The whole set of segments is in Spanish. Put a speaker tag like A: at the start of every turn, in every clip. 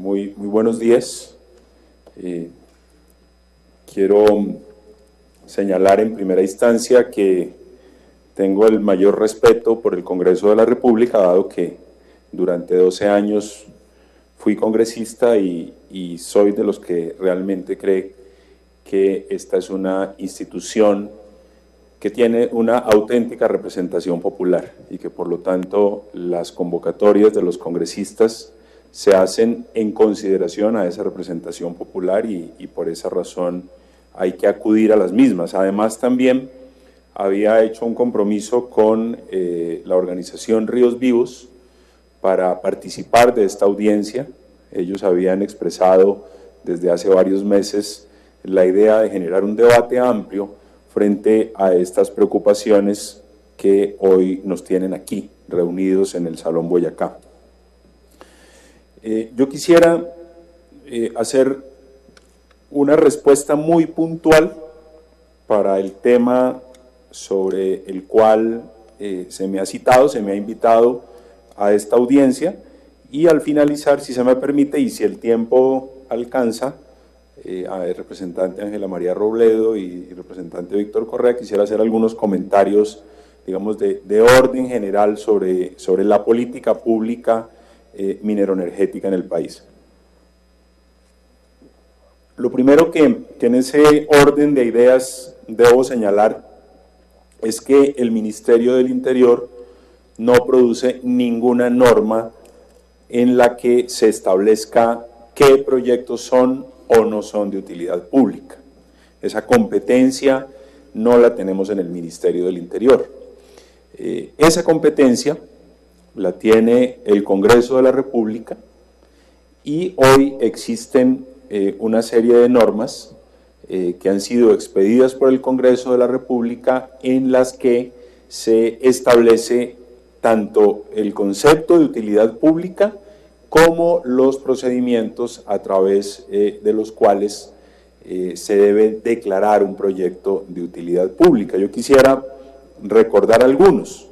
A: Muy buenos días. Quiero señalar en primera instancia que tengo el mayor respeto por el Congreso de la República, dado que durante 12 años fui congresista y soy de los que realmente cree que esta es una institución que tiene una auténtica representación popular y que por lo tanto las convocatorias de los congresistas se hacen en consideración a esa representación popular y por esa razón hay que acudir a las mismas. Además también había hecho un compromiso con la organización Ríos Vivos para participar de esta audiencia. Ellos habían expresado desde hace varios meses la idea de generar un debate amplio frente a estas preocupaciones que hoy nos tienen aquí, reunidos en el Salón Boyacá. Yo quisiera hacer una respuesta muy puntual para el tema sobre el cual se me ha citado, se me ha invitado a esta audiencia, y al finalizar, si se me permite y si el tiempo alcanza, al representante Ángela María Robledo y representante Víctor Correa, quisiera hacer algunos comentarios, digamos, de orden general sobre la política pública mineroenergética en el país. Lo primero que en ese orden de ideas debo señalar es que el Ministerio del Interior no produce ninguna norma en la que se establezca qué proyectos son o no son de utilidad pública. Esa competencia no la tenemos en el Ministerio del Interior. Esa competencia la tiene el Congreso de la República y hoy existen una serie de normas que han sido expedidas por el Congreso de la República en las que se establece tanto el concepto de utilidad pública como los procedimientos a través de los cuales se debe declarar un proyecto de utilidad pública. Yo quisiera recordar algunos.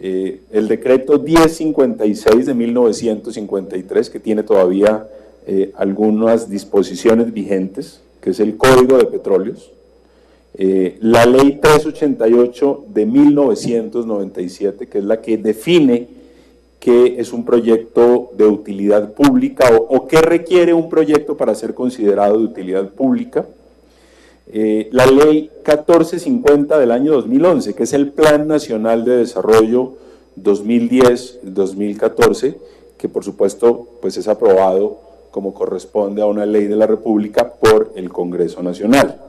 A: El decreto 1056 de 1953, que tiene todavía algunas disposiciones vigentes, que es el Código de Petróleos. La Ley 388 de 1997, que es la que define qué es un proyecto de utilidad pública o qué requiere un proyecto para ser considerado de utilidad pública. La Ley 1450 del año 2011, que es el Plan Nacional de Desarrollo 2010-2014, que por supuesto pues es aprobado como corresponde a una ley de la República por el Congreso Nacional.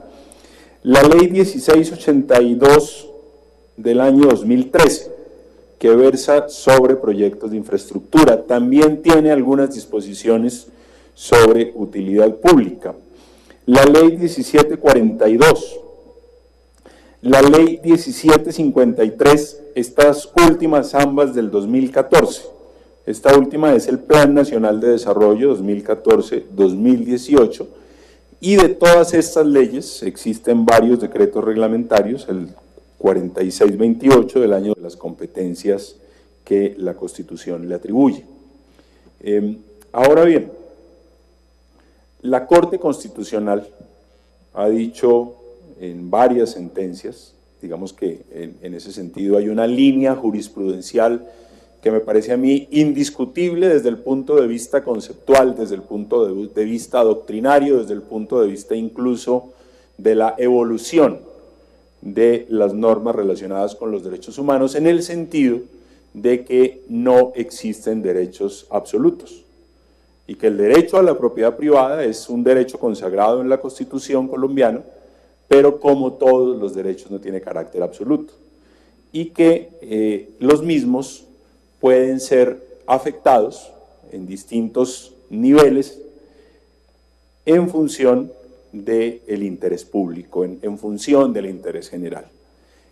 A: La Ley 1682 del año 2013, que versa sobre proyectos de infraestructura, también tiene algunas disposiciones sobre utilidad pública. La Ley 1742, la Ley 1753, estas últimas ambas del 2014. Esta última es el Plan Nacional de Desarrollo 2014-2018, y de todas estas leyes existen varios decretos reglamentarios, el 4628 del año de las competencias que la Constitución le atribuye. Ahora bien, la Corte Constitucional ha dicho en varias sentencias, digamos que en ese sentido hay una línea jurisprudencial que me parece a mí indiscutible desde el punto de vista conceptual, desde el punto de vista doctrinario, desde el punto de vista incluso de la evolución de las normas relacionadas con los derechos humanos, en el sentido de que no existen derechos absolutos y que el derecho a la propiedad privada es un derecho consagrado en la Constitución colombiana, pero como todos los derechos no tiene carácter absoluto y que los mismos pueden ser afectados en distintos niveles en función del interés público, en función del interés general.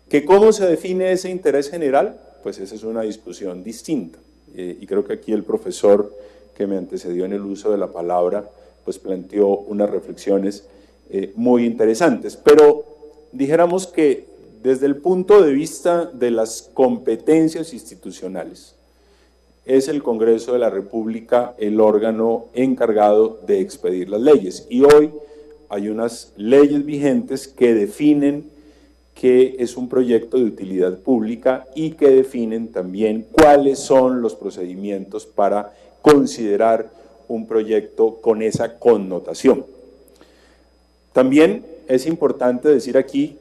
A: ¿Que cómo se define ese interés general? Pues esa es una discusión distinta, y creo que aquí el profesor que me antecedió en el uso de la palabra pues planteó unas reflexiones muy interesantes, pero dijéramos que desde el punto de vista de las competencias institucionales, es el Congreso de la República el órgano encargado de expedir las leyes. Y hoy hay unas leyes vigentes que definen qué es un proyecto de utilidad pública y que definen también cuáles son los procedimientos para considerar un proyecto con esa connotación. También es importante decir aquí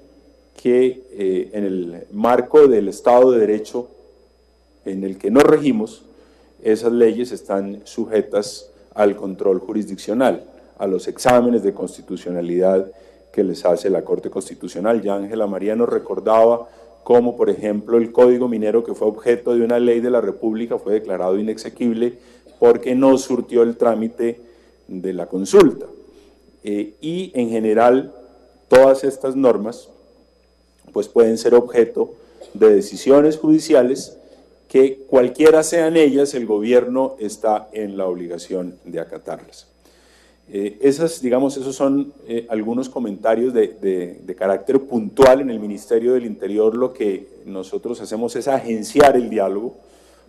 A: que en el marco del Estado de Derecho en el que nos regimos, esas leyes están sujetas al control jurisdiccional, a los exámenes de constitucionalidad que les hace la Corte Constitucional. Ya Ángela María nos recordaba cómo, por ejemplo, el Código Minero, que fue objeto de una ley de la República, fue declarado inexequible porque no surtió el trámite de la consulta. Y en general, todas estas normas pues pueden ser objeto de decisiones judiciales que cualquiera sean ellas, el gobierno está en la obligación de acatarlas. Esos son algunos comentarios de carácter puntual. En el Ministerio del Interior lo que nosotros hacemos es agenciar el diálogo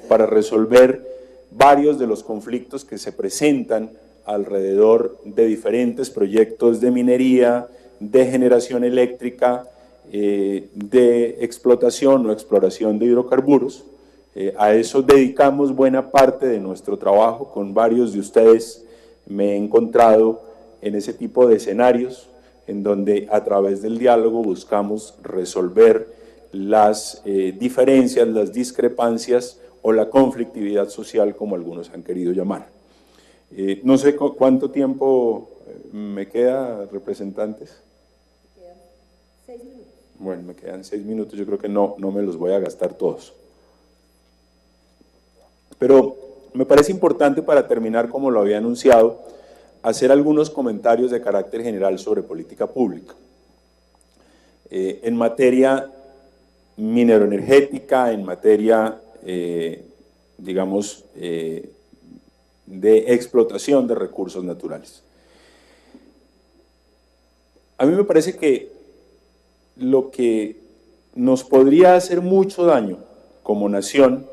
A: para resolver varios de los conflictos que se presentan alrededor de diferentes proyectos de minería, de generación eléctrica, de explotación o exploración de hidrocarburos. A eso dedicamos buena parte de nuestro trabajo. Con varios de ustedes me he encontrado en ese tipo de escenarios en donde a través del diálogo buscamos resolver las diferencias, las discrepancias o la conflictividad social, como algunos han querido llamar. No sé cuánto tiempo me queda, representantes.
B: Me quedan 6 minutos.
A: Bueno, me quedan 6 minutos, yo creo que no me los voy a gastar todos. Pero me parece importante, para terminar, como lo había anunciado, hacer algunos comentarios de carácter general sobre política pública. En materia mineroenergética, en materia, de explotación de recursos naturales. A mí me parece que lo que nos podría hacer mucho daño como nación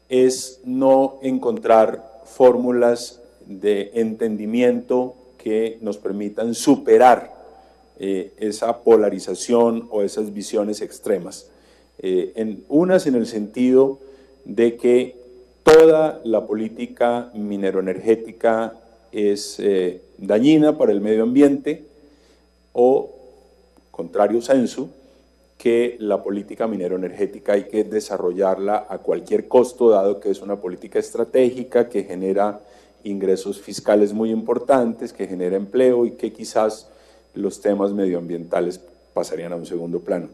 A: es no encontrar fórmulas de entendimiento que nos permitan superar esa polarización o esas visiones extremas. Unas en el sentido de que toda la política mineroenergética es dañina para el medio ambiente, o, contrario sensu, que la política mineroenergética hay que desarrollarla a cualquier costo, dado que es una política estratégica que genera ingresos fiscales muy importantes, que genera empleo y que quizás los temas medioambientales pasarían a un segundo plano.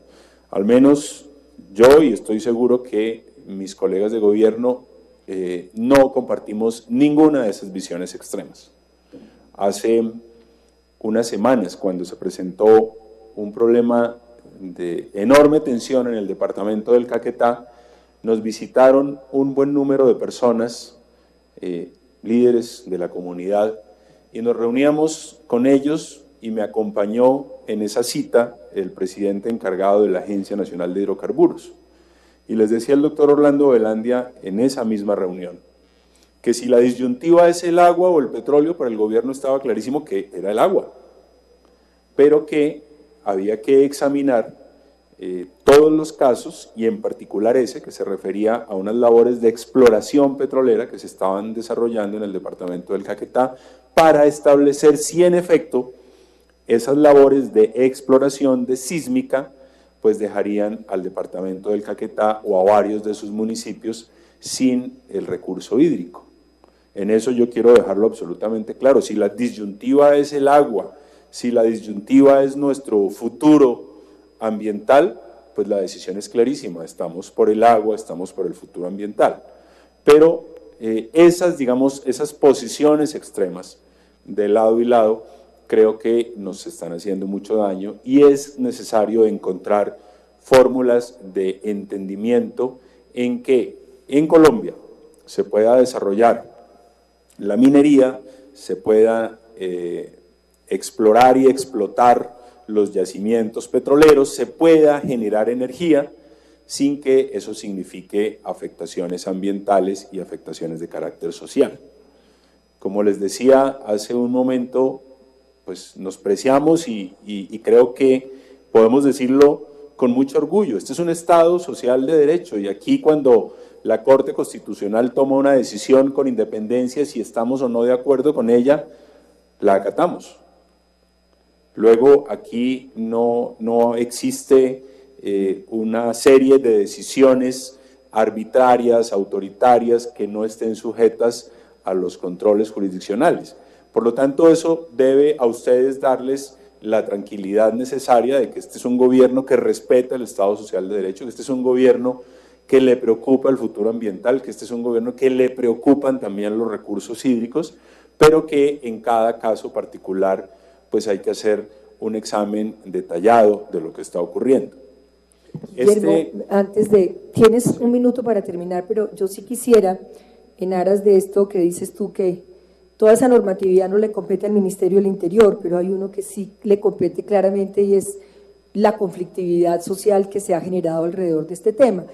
A: Al menos yo, y estoy seguro que mis colegas de gobierno, no compartimos ninguna de esas visiones extremas. Hace unas semanas, cuando se presentó un problema de enorme tensión en el departamento del Caquetá, nos visitaron un buen número de personas, líderes de la comunidad, y nos reuníamos con ellos, y me acompañó en esa cita el presidente encargado de la Agencia Nacional de Hidrocarburos. Y les decía el doctor Orlando Velandia en esa misma reunión, que si la disyuntiva es el agua o el petróleo, para el gobierno estaba clarísimo que era el agua, pero que había que examinar todos los casos, y en particular ese que se refería a unas labores de exploración petrolera que se estaban desarrollando en el departamento del Caquetá, para establecer si en efecto esas labores de exploración de sísmica pues dejarían al departamento del Caquetá o a varios de sus municipios sin el recurso hídrico. En eso yo quiero dejarlo absolutamente claro. Si la disyuntiva es el agua, si la disyuntiva es nuestro futuro ambiental, pues la decisión es clarísima: estamos por el agua, estamos por el futuro ambiental. Pero esas posiciones extremas de lado y lado creo que nos están haciendo mucho daño, y es necesario encontrar fórmulas de entendimiento en que en Colombia se pueda desarrollar la minería, se pueda explorar y explotar los yacimientos petroleros, se pueda generar energía, sin que eso signifique afectaciones ambientales y afectaciones de carácter social. Como les decía hace un momento, pues nos preciamos y creo que podemos decirlo con mucho orgullo. Este es un Estado social de derecho y aquí cuando la Corte Constitucional toma una decisión con independencia, si estamos o no de acuerdo con ella, la acatamos. Luego aquí no existe una serie de decisiones arbitrarias, autoritarias, que no estén sujetas a los controles jurisdiccionales. Por lo tanto, eso debe a ustedes darles la tranquilidad necesaria de que este es un gobierno que respeta el Estado Social de Derecho, que este es un gobierno que le preocupa el futuro ambiental, que este es un gobierno que le preocupan también los recursos hídricos, pero que en cada caso particular pues hay que hacer un examen detallado de lo que está ocurriendo.
B: Guillermo, tienes un minuto para terminar, pero yo sí quisiera, en aras de esto que dices tú, que toda esa normatividad no le compete al Ministerio del Interior, pero hay uno que sí le compete claramente y es la conflictividad social que se ha generado alrededor de este tema.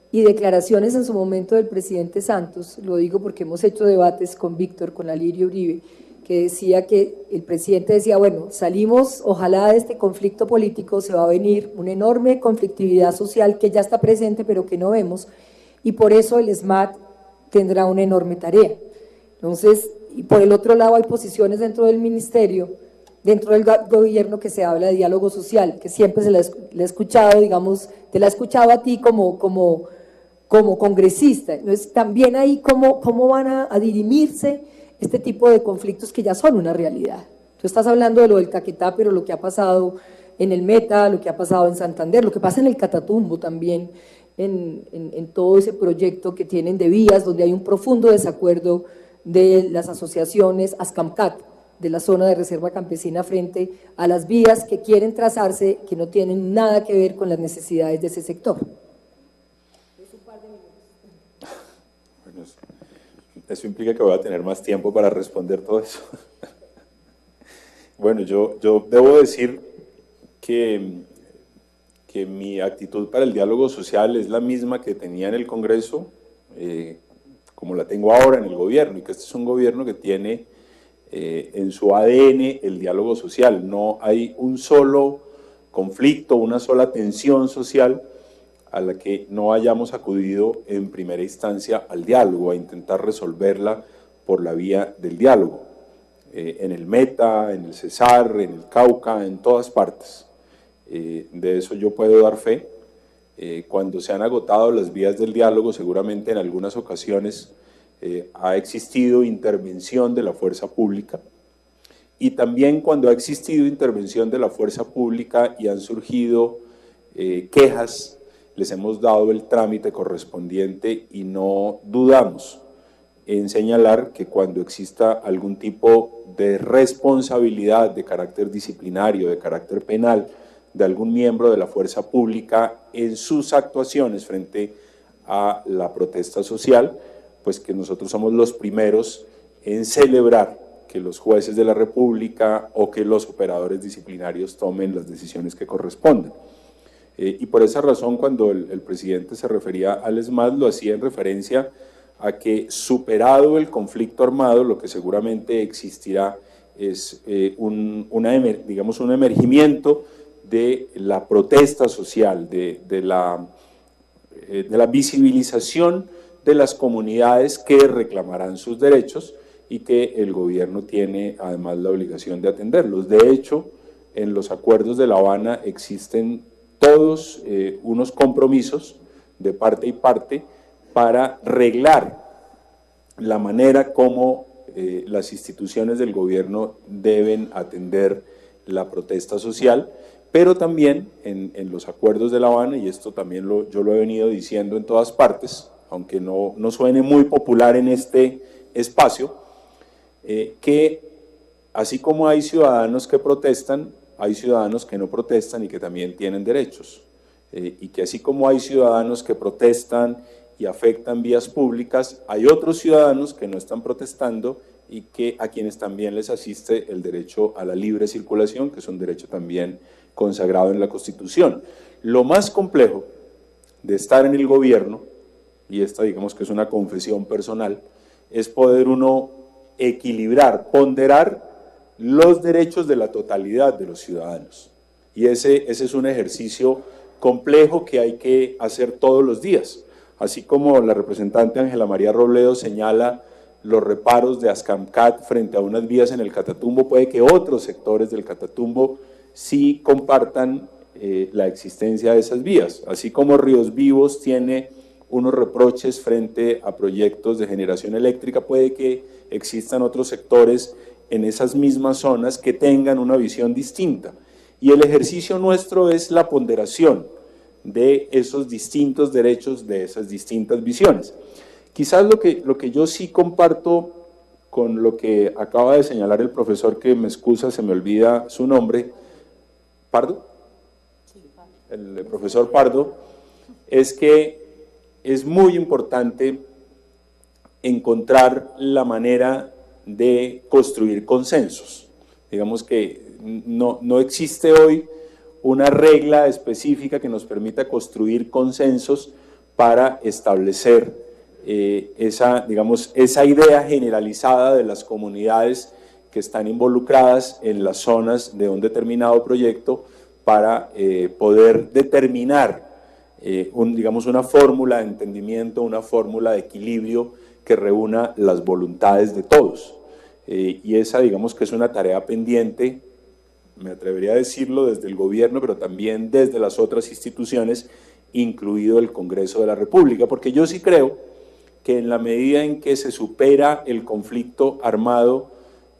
B: Y declaraciones en su momento del presidente Santos, lo digo porque hemos hecho debates con Víctor, con Alirio Uribe, que decía que el presidente decía, bueno, salimos, ojalá de este conflicto político se va a venir una enorme conflictividad social que ya está presente pero que no vemos, y por eso el SMAT tendrá una enorme tarea. Entonces, y por el otro lado hay posiciones dentro del ministerio, dentro del gobierno, que se habla de diálogo social, que siempre se le ha escuchado, digamos, te la he escuchado a ti como congresista. Entonces, también ahí cómo van a dirimirse este tipo de conflictos que ya son una realidad. Tú estás hablando de lo del Caquetá, pero lo que ha pasado en el Meta, lo que ha pasado en Santander, lo que pasa en el Catatumbo también, en todo ese proyecto que tienen de vías, donde hay un profundo desacuerdo de las asociaciones ASCAMCAT, de la zona de reserva campesina, frente a las vías que quieren trazarse, que no tienen nada que ver con las necesidades de ese sector.
A: Bueno, eso implica que voy a tener más tiempo para responder todo eso. Bueno, yo debo decir que mi actitud para el diálogo social es la misma que tenía en el Congreso, como la tengo ahora en el gobierno, y que este es un gobierno que tiene en su ADN el diálogo social. No hay un solo conflicto, una sola tensión social a la que no hayamos acudido en primera instancia al diálogo, a intentar resolverla por la vía del diálogo. En el Meta, en el Cesar, en el Cauca, en todas partes. De eso yo puedo dar fe. Cuando se han agotado las vías del diálogo, seguramente en algunas ocasiones ha existido intervención de la fuerza pública, y también cuando ha existido intervención de la fuerza pública y han surgido quejas, les hemos dado el trámite correspondiente y no dudamos en señalar que cuando exista algún tipo de responsabilidad de carácter disciplinario, de carácter penal, de algún miembro de la fuerza pública en sus actuaciones frente a la protesta social, pues que nosotros somos los primeros en celebrar que los jueces de la República o que los operadores disciplinarios tomen las decisiones que correspondan. Y por esa razón, cuando el presidente se refería al SMAT, lo hacía en referencia a que, superado el conflicto armado, lo que seguramente existirá es un emergimiento de la protesta social, de la visibilización de las comunidades que reclamarán sus derechos y que el gobierno tiene además la obligación de atenderlos. De hecho, en los acuerdos de La Habana existen todos unos compromisos de parte y parte para reglar la manera como las instituciones del gobierno deben atender la protesta social, pero también en los acuerdos de La Habana, y esto también yo lo he venido diciendo en todas partes, aunque no suene muy popular en este espacio, que así como hay ciudadanos que protestan, hay ciudadanos que no protestan y que también tienen derechos, y que así como hay ciudadanos que protestan y afectan vías públicas, hay otros ciudadanos que no están protestando y a quienes también les asiste el derecho a la libre circulación, que es un derecho también consagrado en la Constitución. Lo más complejo de estar en el gobierno, y esta digamos que es una confesión personal, es poder uno equilibrar, ponderar los derechos de la totalidad de los ciudadanos. Y ese es un ejercicio complejo que hay que hacer todos los días. Así como la representante Ángela María Robledo señala los reparos de Ascamcat frente a unas vías en el Catatumbo, puede que otros sectores del Catatumbo sí compartan la existencia de esas vías. Así como Ríos Vivos tiene unos reproches frente a proyectos de generación eléctrica, puede que existan otros sectores en esas mismas zonas que tengan una visión distinta. Y el ejercicio nuestro es la ponderación de esos distintos derechos, de esas distintas visiones. Quizás lo que yo sí comparto con lo que acaba de señalar el profesor, que me excusa, se me olvida su nombre, ¿Pardo? El profesor Pardo, es que es muy importante encontrar la manera de construir consensos. Digamos que no existe hoy una regla específica que nos permita construir consensos para establecer esa idea generalizada de las comunidades que están involucradas en las zonas de un determinado proyecto para poder determinar una fórmula de entendimiento, una fórmula de equilibrio que reúna las voluntades de todos. Y esa digamos que es una tarea pendiente, me atrevería a decirlo, desde el gobierno, pero también desde las otras instituciones, incluido el Congreso de la República, porque yo sí creo que en la medida en que se supera el conflicto armado,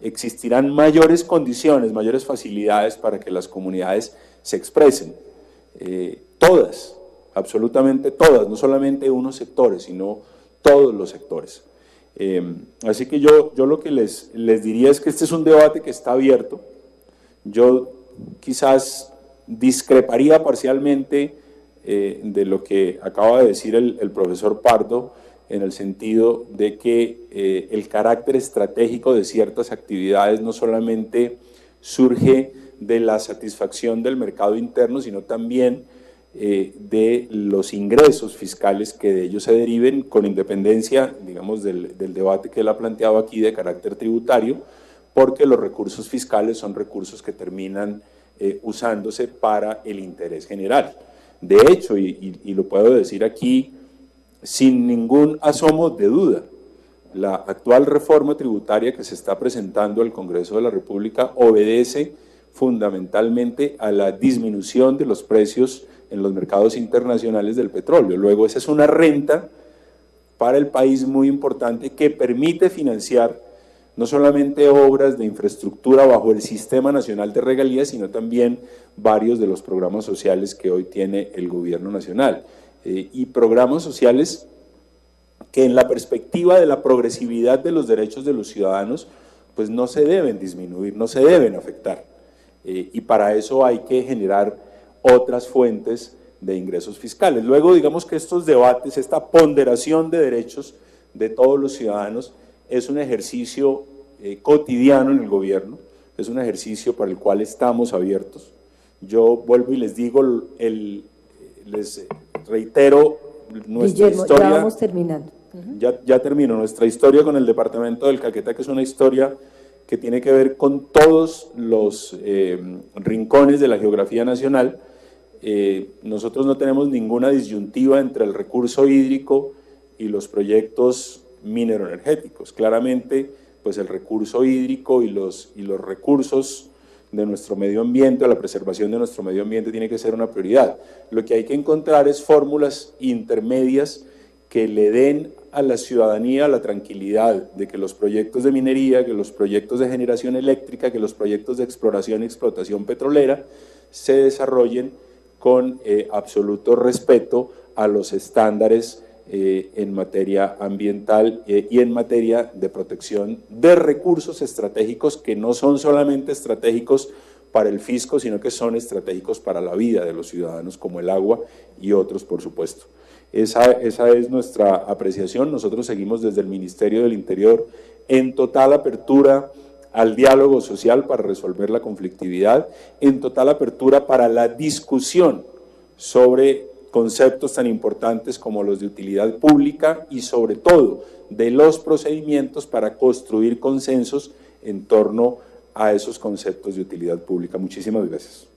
A: existirán mayores condiciones, mayores facilidades para que las comunidades se expresen, todas, absolutamente todas, no solamente unos sectores, sino todos los sectores. Así que yo lo que les diría es que este es un debate que está abierto. Yo quizás discreparía parcialmente de lo que acaba de decir el profesor Pardo, en el sentido de que el carácter estratégico de ciertas actividades no solamente surge de la satisfacción del mercado interno, sino también de los ingresos fiscales que de ellos se deriven, con independencia, digamos, del debate que él ha planteado aquí de carácter tributario, porque los recursos fiscales son recursos que terminan usándose para el interés general. De hecho, y lo puedo decir aquí sin ningún asomo de duda, la actual reforma tributaria que se está presentando al Congreso de la República obedece fundamentalmente a la disminución de los precios en los mercados internacionales del petróleo. Luego, esa es una renta para el país muy importante que permite financiar no solamente obras de infraestructura bajo el Sistema Nacional de Regalías, sino también varios de los programas sociales que hoy tiene el gobierno nacional. Y programas sociales que en la perspectiva de la progresividad de los derechos de los ciudadanos, pues no se deben disminuir, no se deben afectar. Y para eso hay que generar otras fuentes de ingresos fiscales. Luego, digamos que estos debates, esta ponderación de derechos de todos los ciudadanos, es un ejercicio cotidiano en el gobierno, es un ejercicio para el cual estamos abiertos. Yo vuelvo y les digo, les reitero nuestra
B: Guillermo,
A: historia.
B: ya vamos terminando.
A: Ya termino. Nuestra historia con el departamento del Caquetá, que es una historia que tiene que ver con todos los rincones de la geografía nacional. Nosotros no tenemos ninguna disyuntiva entre el recurso hídrico y los proyectos mineroenergéticos. Claramente, pues el recurso hídrico y los recursos de nuestro medio ambiente, la preservación de nuestro medio ambiente tiene que ser una prioridad. Lo que hay que encontrar es fórmulas intermedias que le den a la ciudadanía la tranquilidad de que los proyectos de minería, que los proyectos de generación eléctrica, que los proyectos de exploración y explotación petrolera se desarrollen con absoluto respeto a los estándares en materia ambiental y en materia de protección de recursos estratégicos que no son solamente estratégicos para el fisco, sino que son estratégicos para la vida de los ciudadanos, como el agua y otros, por supuesto. Esa es nuestra apreciación. Nosotros seguimos desde el Ministerio del Interior en total apertura al diálogo social para resolver la conflictividad, en total apertura para la discusión sobre conceptos tan importantes como los de utilidad pública y sobre todo de los procedimientos para construir consensos en torno a esos conceptos de utilidad pública. Muchísimas gracias.